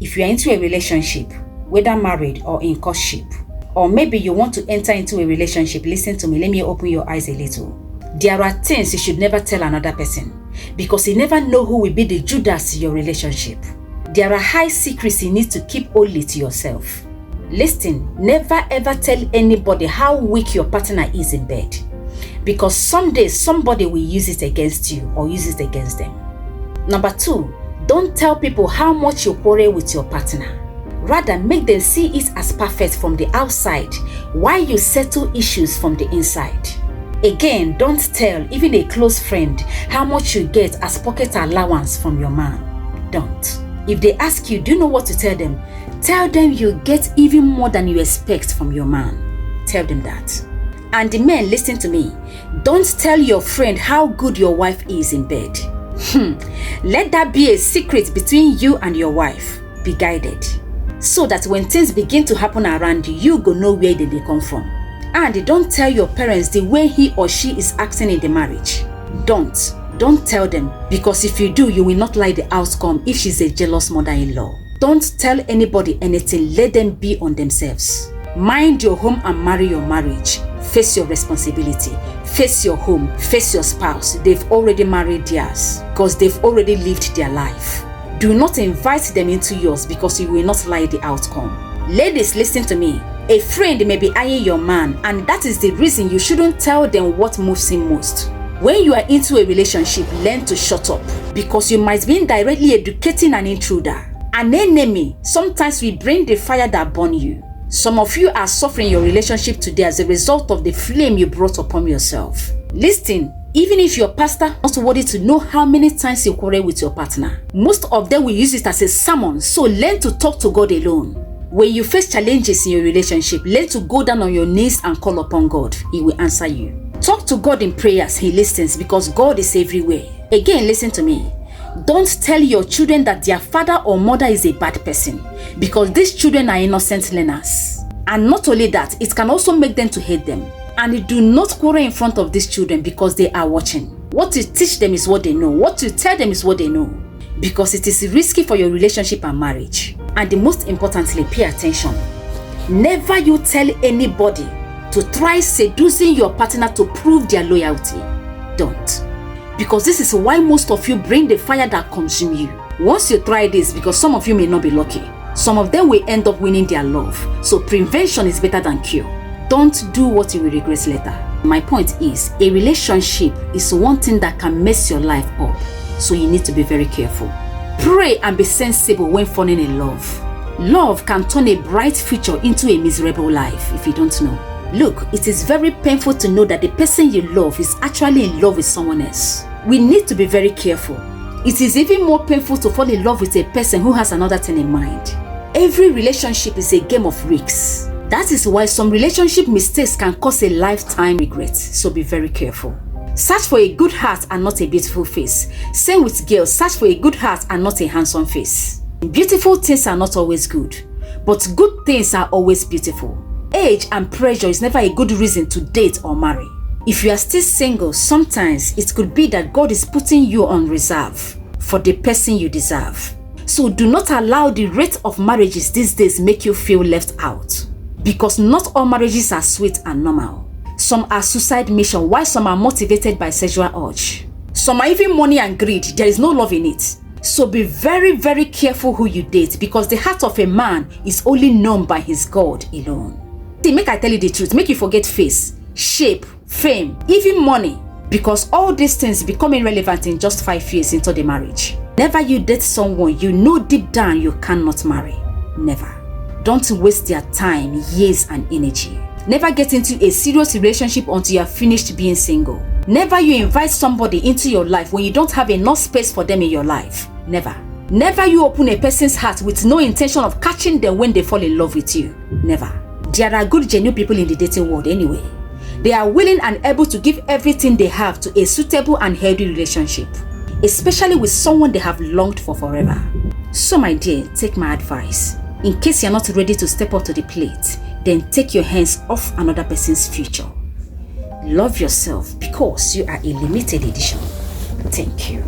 if you are into a relationship, whether married or in courtship, or maybe you want to enter into a relationship, listen to me, let me open your eyes a little. There are things you should never tell another person, because you never know who will be the Judas in your relationship. There are high secrets you need to keep only to yourself. Listen, never ever tell anybody how weak your partner is in bed, because someday somebody will use it against you or use it against them. Number 2, don't tell people how much you quarrel with your partner. Rather, make them see it as perfect from the outside while you settle issues from the inside. Again, don't tell even a close friend how much you get as pocket allowance from your man. Don't. If they ask you, do you know what to tell them? Tell them you get even more than you expect from your man. Tell them that. And the men, listen to me. Don't tell your friend how good your wife is in bed. Let that be a secret between you and your wife. Be guided, so that when things begin to happen around you, you go know where they come from. And don't tell your parents the way he or she is acting in the marriage. Don't tell them, because if you do, you will not like the outcome if she's a jealous mother-in-law. Don't tell anybody anything. Let them be on themselves. Mind your home and marry your marriage. Face your responsibility. Face your home. Face your spouse. They've already married theirs, because they've already lived their life. Do not invite them into yours, because you will not like the outcome. Ladies, listen to me. A friend may be eyeing your man, and that is the reason you shouldn't tell them what moves him most. When you are into a relationship, learn to shut up, because you might be indirectly educating an intruder. An enemy sometimes will bring the fire that burn you. Some of you are suffering your relationship today as a result of the flame you brought upon yourself. Listen, even if your pastor not worthy to know how many times you quarrel with your partner, most of them will use it as a sermon, so learn to talk to God alone. When you face challenges in your relationship, learn to go down on your knees and call upon God. He will answer you. Talk to God in prayers. He listens, because God is everywhere. Again, listen to me. Don't tell your children that their father or mother is a bad person, because these children are innocent learners. And not only that, it can also make them to hate them. And do not quarrel in front of these children, because they are watching. What you teach them is what they know. What you tell them is what they know. Because it is risky for your relationship and marriage. And most importantly, pay attention. Never you tell anybody to try seducing your partner to prove their loyalty. Don't. Because this is why most of you bring the fire that consumes you. Once you try this, because some of you may not be lucky, some of them will end up winning their love. So prevention is better than cure. Don't do what you will regret later. My point is, a relationship is one thing that can mess your life up. So you need to be very careful. Pray and be sensible when falling in love. Love can turn a bright future into a miserable life if you don't know. Look, it is very painful to know that the person you love is actually in love with someone else. We need to be very careful. It is even more painful to fall in love with a person who has another thing in mind. Every relationship is a game of risks. That is why some relationship mistakes can cause a lifetime regret. So be very careful. Search for a good heart and not a beautiful face. Same with girls, search for a good heart and not a handsome face. Beautiful things are not always good, but good things are always beautiful. Age and pressure is never a good reason to date or marry. If you are still single, sometimes it could be that God is putting you on reserve for the person you deserve. So do not allow the rate of marriages these days make you feel left out. Because not all marriages are sweet and normal. Some are suicide mission, while some are motivated by sexual urge. Some are even money and greed. There is no love in it. So be very, very careful who you date, because the heart of a man is only known by his God alone. See, make I tell you the truth, make you forget face, shape, fame, even money, because all these things become irrelevant in just 5 years into the marriage. Never you date someone you know deep down you cannot marry. Never. Don't waste their time, years and energy. Never get into a serious relationship until you are finished being single. Never you invite somebody into your life when you don't have enough space for them in your life. Never. Never you open a person's heart with no intention of catching them when they fall in love with you. Never. There are good, genuine people in the dating world anyway. They are willing and able to give everything they have to a suitable and healthy relationship, especially with someone they have longed for forever. So my dear, take my advice. In case you're not ready to step up to the plate, then take your hands off another person's future. Love yourself, because you are a limited edition. Thank you.